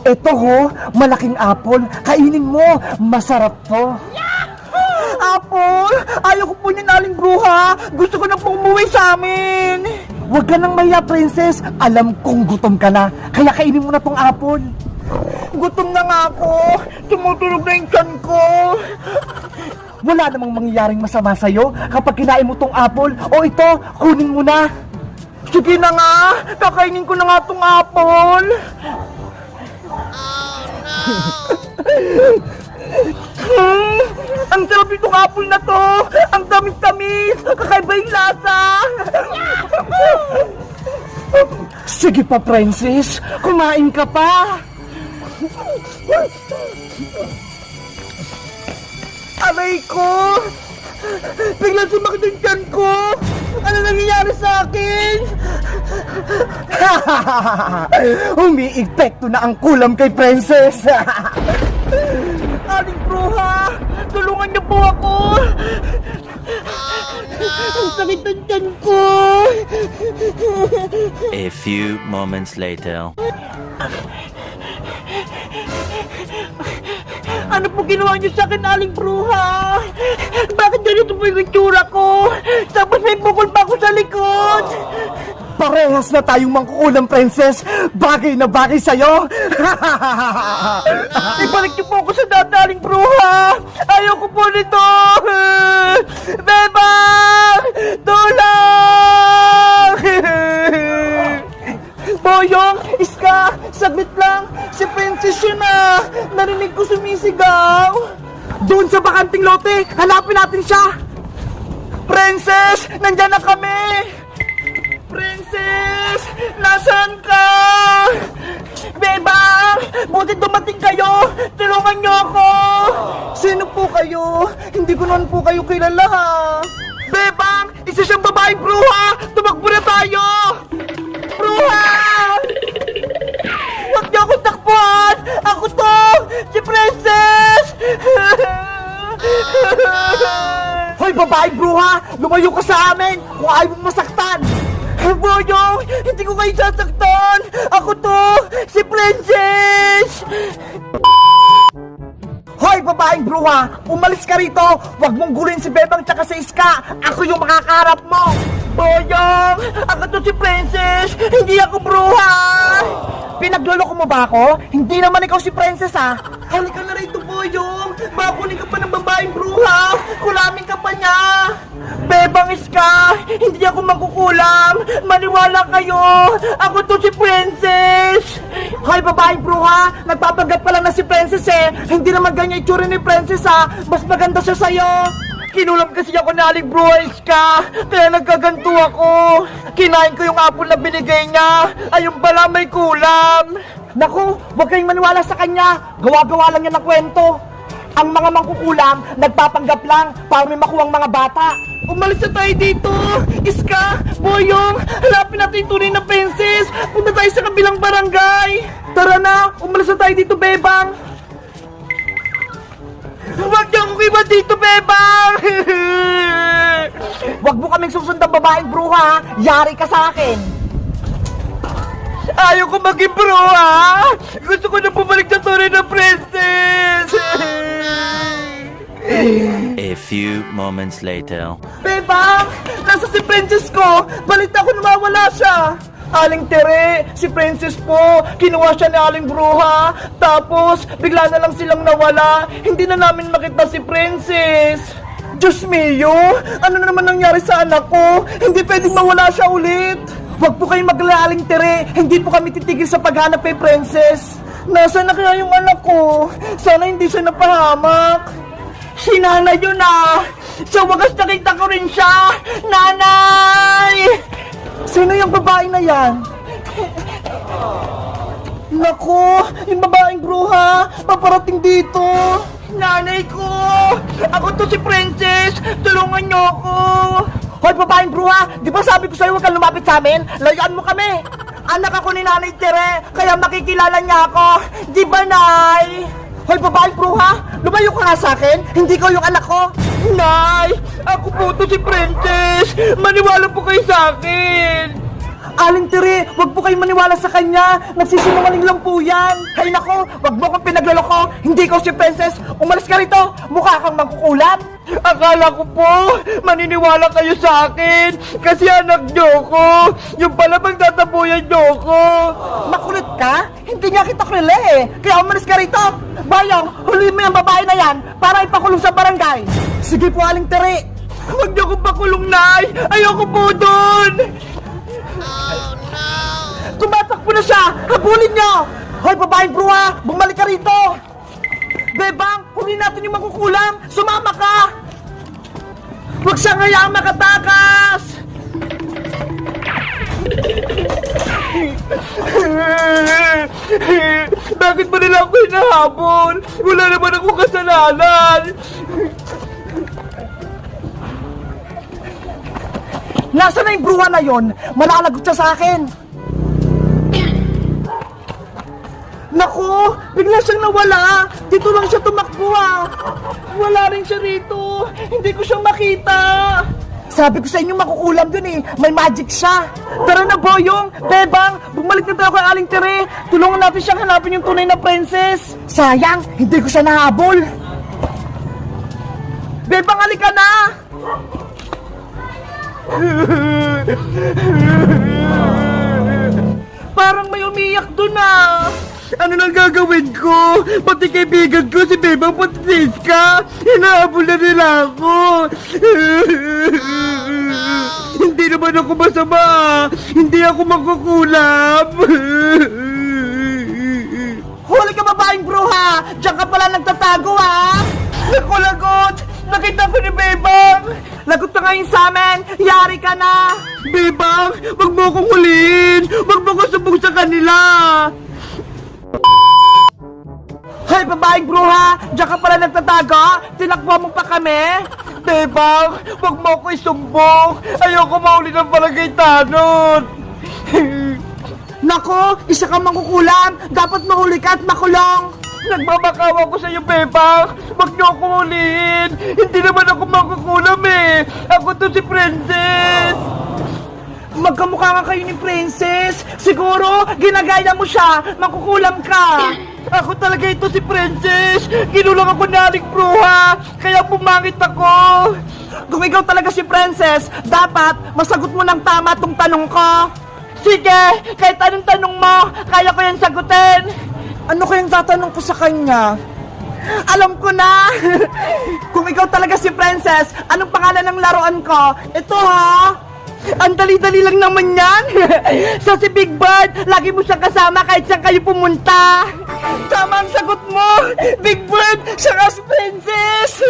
Ito ho, malaking apple. Kainin mo, masarap to. Apple? Ayaw ko po niyan, Aling Bruha. Gusto ko na po umuwi sa amin. Huwag ka nang mahiya, Princess. Alam kong gutom ka na, kaya kainin mo na tong apple. Gutom na nga ako. Tumutulog na yung tiyan ko. Wala namang mangyayaring masama sa'yo kapag kinain mo tong apple. O ito, kunin mo na. Sige na nga, kakainin ko na nga tong apple. Ang sarap itong apple na to. Ang tamis-tamis. Kakaiba yung lasa. Sige pa, Princess. Kumain ka pa. Aray ko! Biglang sumakit yung tiyan ko! Ano nangyayari sa akin? Umiipekto na ang kulam kay Princess! Aling Bruha! Tulungan niyo po ako! Ang sakit ng tiyan ko! A few moments later. Ano po ginawa niyo sa akin, Aling Bruha? Bakit ganito po yung itsura ko? Tapos may bukol pa ako sa likod! Parehas na tayong mangkukulam, Princess! Bagay na bagay sa'yo! Ibalik niyo po ako sa dati, Aling Bruha! Ayoko po nito! Bebang! Tulong! Boyong! Iska! Saglit lang! Si Princess yun ah! Narinig ko sumisigaw! Doon sa bakanting lote! Hanapin natin siya! Princess! Nandyan na kami! Princess! Nasaan ka? Bebang! Buti dumating kayo! Tulungan niyo ako! Sino po kayo? Hindi ko naman po kayo kilala ha! Bebang! Isa siyang babaeng bruha! Tumakbo na tayo! Bruha! Huwag niyo akong takbuhan! Ako to! Si Princess! Hoy, babaeng bruha! Lumayo ka sa amin kung ayaw mong masaktan! Boyong! Hindi ko kayo sasaktan! Ako to! Si Princess! Hoy, babaeng bruha! Umalis ka rito! Huwag mong gulin si Bebang tsaka si Iska! Ako yung makakaharap mo! Boyong! Ako to si Princess! Hindi ako bruha! Pinagloloko mo ba ako? Hindi naman ikaw si Princess ha! Halika na rito, Boyong! Makunin ka pa ng babaeng bruha! Kulamin ka pa niya! Bebang Iska! Hindi ako magkukulam! Maniwala kayo! Ako to si Princess! Hoy, babaeng bruha! Nagpapagat pa lang na si Princess eh! Hindi naman ganyan itsura ni Princess ha! Mas maganda siya sa'yo! Kinulam kasi ako na Aling Bruha, Iska! Kaya nagkaganto ako! Kinain ko yung apple na binigay niya! Ayun pala may kulam! Naku! Huwag kayong maniwala sa kanya! Gawa-gawa lang yan ng kwento! Ang mga mangkukulam, nagpapanggap lang para may makuwang mga bata! Umalis na tayo dito! Iska! Boyong! Hanapin natin yung tunay na Princess! Punta tayo sa kabilang barangay! Tara na! Umalis na tayo dito, Bebang! Huwag niyo akong iba dito, Bebang! Huwag mo kaming susundang babaeng bruha! Yari ka sa akin! Ayaw ko maging bruha! Gusto ko na bumalik sa tunay na Princess! A few moments later. Bebang! Nasa si Princess ko! Balita ko nawawala siya! Aling Tere, si Princess po, kinuha siya ni Aling Bruha, tapos bigla na lang silang nawala, hindi na namin makita si Princess. Diyos mio, ano na naman nangyari sa anak ko? Hindi pwedeng mawala siya ulit. Huwag po kayong maglala, Aling Tere, hindi po kami titigil sa paghanap kay Princess. Nasaan na kaya yung anak ko? Sana hindi siya napahamak. Si nanay yun ah! Sa wagas nakita ko rin siya! Nanay! Sino yung babae na yan? Naku! Yung babaeng bruha! Paparating dito! Nanay ko! Ako to si Princess! Tulungan niyo ako! Hoy, babaeng bruha! Di ba sabi ko sa'yo huwag kang lumapit sa amin? Layuan mo kami! Anak ako ni Nanay Tere! Kaya makikilala niya ako! Di ba, Nay? Hoy, babaeng bruha! Lumayo ka nga sa akin! Hindi ko yung anak ko! Nay! Ako po to si Princess! Maniwala po kayo sa akin! Aling Tere, wag po kayong maniwala sa kanya. Nagsisinungaling lang po yan. Hay nako, wag mo kong pinagloloko. Hindi ko si Princess. Umalis ka rito. Mukha kang mangkukulam. Akala ko po, maniniwala kayo sa akin. Kasi anak niyo ko. Yung pala magtatabuyan niyo ko. Makulit ka? Hindi nga kita kilala eh. Kaya umalis ka rito. Bayong, huli mo yung babae na yan para ipakulong sa barangay. Sige po, Aling Tere. Huwag niyo akong pakulong, Nay. Ayoko po doon. Tumatakbo na siya! Habulin niyo! Hoy, babaeng bruha! Bumalik ka rito! Bebang, kunin natin yung makukulam! Sumama ka! Huwag siyang hayaang makatakas! Bakit ba nila ako hinahabol? Wala naman akong kasalanan! Nasaan na yung bruha na yon? Malalagot siya sa akin! Naku! Bigla siyang nawala! Dito lang siya tumakbo ah! Wala rin siya rito! Hindi ko siya makita! Sabi ko sa inyo makukulam dun eh! May magic siya! Tara na, Boyong! Bebang! Bumalik na tayo kay Aling Tere! Tulungan natin siyang hanapin yung tunay na princess! Sayang! Hindi ko siya nahabol! Bebang, halika na! Parang may umiyak dun ah! Ano nang gagawin ko? Pati kaibigan ko si Bebang Patis ka! Hinahabol na nila ako! Hindi naman ako masama! Hindi ako magkukulam! Huli ka, babaeng bruha! Diyan ka pala nagtatago ha! Naku, lagot! Nakita ko ni Bebang! Lagot ka ngayon sa amin! Yari ka na! Bebang! Wag mo akong huliin! Wag mo akong subog sa kanila! Hoy, babaeng bruha! Diyan ka pala nagtatago? Tinakbo mo pa kami? Bebang! Wag mo ako isumbong! Ayoko mahuli ng barangay tanod! Nako! Isa kang mangkukulam! Dapat mahuli ka at makulong! Nagmamakawa ko sa iyo, Bebang! Wag niyo ako huliin! Hindi naman ako mangkukulam eh! Ako to si Princess! Magkamukha nga kayo ni Princess! Siguro, ginagaya mo siya! Mangkukulam ka! Ako talaga ito si Princess! Ginulang ako na Aling Bruha! Kaya pumangit ako! Kung ikaw talaga si Princess, dapat masagot mo ng tama tong tanong ko! Sige! Kahit anong tanong mo, kaya ko yan sagutin! Ano kayang tatanong ko sa kanya? Alam ko na! Kung ikaw talaga si Princess, anong pangalan ng laruan ko? Ito ha! Ang dali-dali lang naman yan! Sa si Big Bird, lagi mo siyang kasama kahit saan kayo pumunta! Tama ang sagot mo! Big Bird, siya nga si Princess!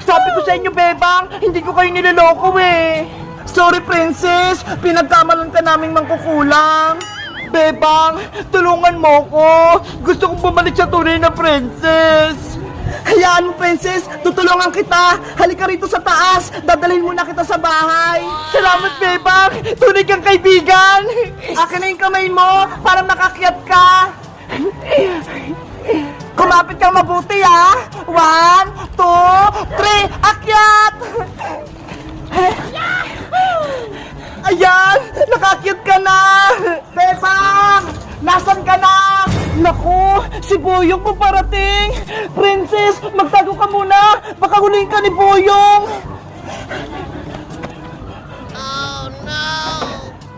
Sabi ko sa inyo, Bebang, hindi ko kayo niloloko eh! Sorry, Princess! Pinagkamalan ka naming mangkukulang! Bebang, tulungan mo ko! Gusto kong bumalik sa tunay na princess! Hayaan mo, Princess! Tutulungan kita! Halika rito sa taas! Dadalhin muna kita sa bahay! Salamat, Bebang! Tunay kang kaibigan! Akin na yung kamay mo para makakyat ka! Kumapit kang mabuti, ha! 1, 2, 3, akyat! Ayan! Nakakyat ka na! Bebang! Nasaan ka na? Naku! Si Boyong po parating! Princess! Magtago ka muna! Baka huliin ka ni Boyong! Oh no!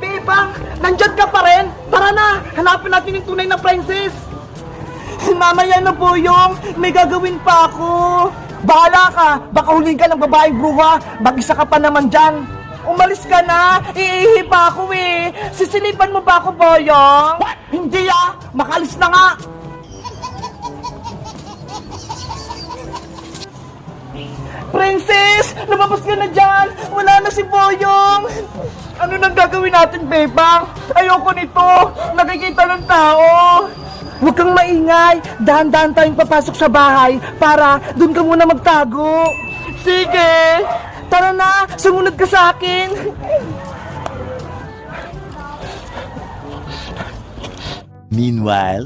Bebang! Nandyan ka pa rin! Tara na! Hanapin natin yung tunay na princess! Mamaya na, Boyong! May gagawin pa ako! Bahala ka! Baka huliin ka ng babaeng bruha! Mag-isa ka pa naman dyan! Umalis ka na! Iihi pa ako eh! Sisilipan mo ba ako, Boyong? Hindi ah! Makalis na nga! Princess! Lumabas ka na dyan! Wala na si Boyong! Ano nang gagawin natin, Bebang? Ayoko nito! Nakikita ng tao! Huwag kang maingay! Dahan-dahan tayong papasok sa bahay para dun ka muna magtago! Sige! Tara na! Sumunod ka sa akin! Meanwhile,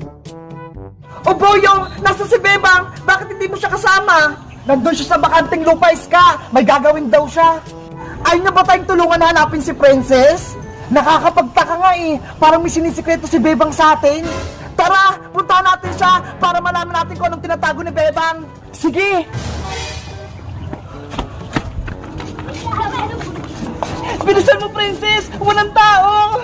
O Boyong! Nasa si Bebang! Bakit hindi mo siya kasama? Nandun siya sa bakanting lupa, Iska! May gagawin daw siya! Ay na ba tayong tulungan hanapin si Princess? Nakakapagtaka nga eh. Parang may sinisikreto si Bebang sa atin. Tara, puntahan natin siya para malaman natin kung anong tinatago ni Bebang. Sige! Bilisan mo, Princess! Walang tao!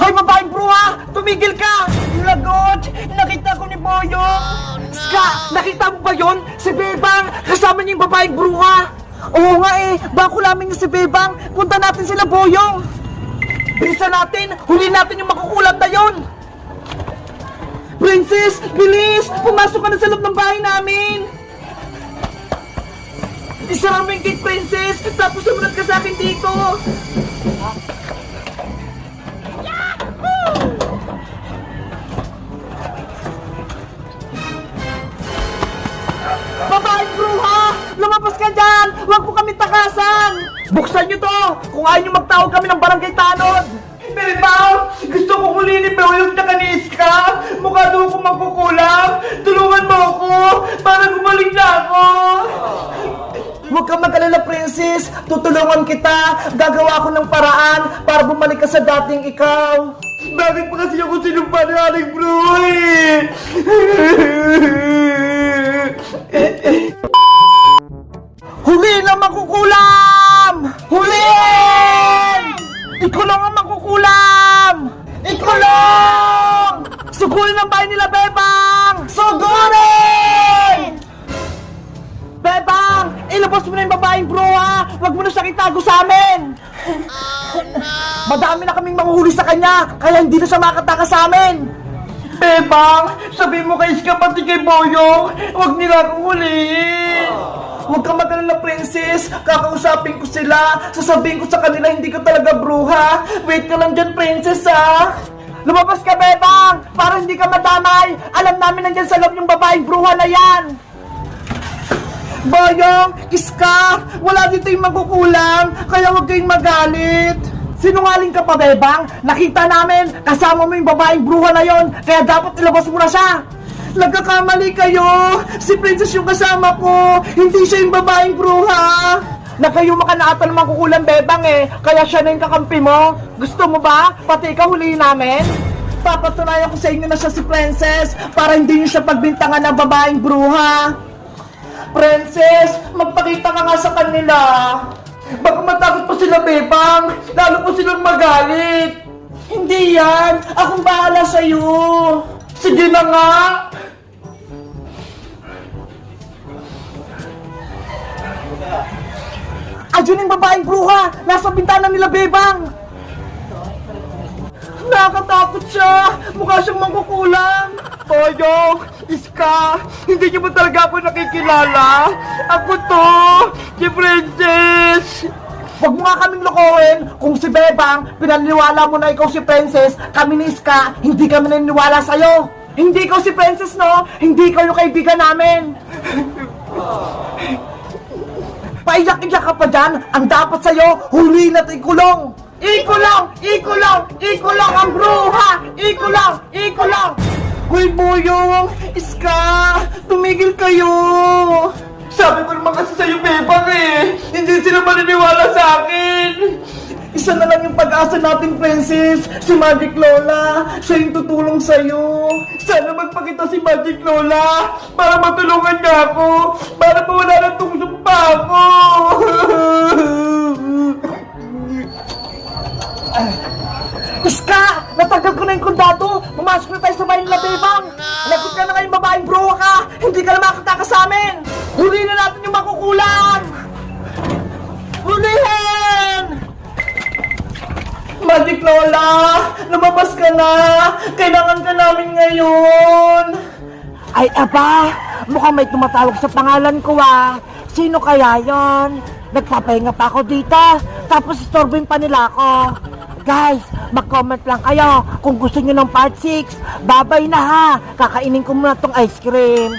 Hoy, babaeng bruha! Tumigil ka! Lagot! Nakita ko ni Boyong! Ska! Nakita mo ba yun? Si Bebang! Kasama niya yung babaeng bruha! Oo nga eh! Bako lamang niya si Bebang! Punta natin sila, Boyong! Bilisan natin! Huli natin yung makukulat na yun! Princess! Bilis! Pumasok ka na sa loob ng bahay namin! Isara mo yung gate, Princess! Tapos sumunod ka sa akin dito! Babaeng bruha! Lumabas ka dyan! Huwag mo kami takasan! Buksan nyo to! Kung ayaw nyo magtawag kami ng barangay tanod! Bebang! Gusto ko huli ni Boyong tsaka ni Iska! Mukha daw akong magkukulang! Tulungan mo ako! Para gumaling na ako! Huwag kang mag-alala, Princess! Tutulungan kita! Gagawa ko ng paraan para bumalik ka sa dating ikaw! Bakit pa kasi ako sinumpa ni Aling Bruy? Huli na makukulam! Huliin! Ikulong ang makukulam! Ikulong! Sugurin ang bahay nila, Bebang! Sugurin! Bebang! Ilabas mo na yung babaeng bruha! Huwag mo na siyang itago sa amin! Madami na kaming manguhuli sa kanya, kaya hindi na siya makataka sa amin! Bebang! Sabi mo kay Iska pati kay Boyong, huwag nila akong huliin! Huwag kang mag-alala, Princess! Kakausapin ko sila! Sasabihin ko sa kanila hindi ko talaga bruha! Wait ka lang dyan, Princess, ha! Lumabas ka, Bebang! Para hindi ka madamay! Alam namin nandyan sa loob yung babaeng bruha na yan! Boyong! Iska! Wala dito yung magkukulang! Kaya huwag kayong magalit! Sinungaling ka pa, Bebang! Nakita namin! Kasama mo yung babaeng bruha na yon, kaya dapat ilabas mo na siya! Nagkakamali kayo! Si Princess yung kasama ko! Hindi siya yung babaeng bruha! Nagkayuma ka na ata ng makukulang, Bebang eh! Kaya siya na yung kakampi mo! Gusto mo ba? Pati ikaw huliin namin? Papatunayan ko sa inyo na siya si Princess para hindi niyo siya pagbintangan ng babaeng bruha! Princess, magpakita ka nga sa kanila! Baka matakot pa sila, Bebang! Lalo po silang magalit! Hindi yan! Akong bahala sa'yo! Sige na nga! Ayun yung babaeng bruha! Nasa bintana nila, Bebang! Nakakatakot siya! Mukha siyang mangkukulang! Boyong! Iska! Hindi niyo ba talaga ako nakikilala? Ako to! Si Princess! Huwag mo nga kaming lokohin! Kung si Bebang, pinaniwala mo na ikaw si Princess, kami ni Iska, hindi kami naniniwala sa'yo! Hindi ikaw si Princess, no? Hindi ikaw yung kaibigan namin! Paiyak-iyak ka pa dyan! Ang dapat sa'yo, huli na ikulong! Ikulong! Ikulong! Ikulong ang bruha! Ikulong! Ikulong! Hoy, Boyong! Iska! Tumigil kayo! Sabi ko naman kasi sa'yo, Bebang eh! Hindi sila maniniwala sa akin! Isa na lang yung pag-asa natin, Princess! Si Magic Lola! Siya yung tutulong sa'yo! Sana magpakita si Magic Lola! Para matulungan niya ako! Para mawala na itong sumpa ako! Iska! Natanggal ko na yung kundado! Pumasok na tayo sa bahay nila, Bebang! Lagot ka na ngayong babaeng bruha ka! Hindi ka na makataka sa amin! Huli na natin yung makukulang! Hulihin! Magic Lola! Lumabas ka na! Kailangan ka namin ngayon! Ay, aba! Mukhang may tumatawag sa pangalan ko, ah! Sino kaya yon? Nagpapahinga pa ako dito! Tapos istorbohin pa nila ako! Guys, mag-comment lang kayo kung gusto nyo ng part 6. Babay na ha! Kakainin ko muna tong ice cream.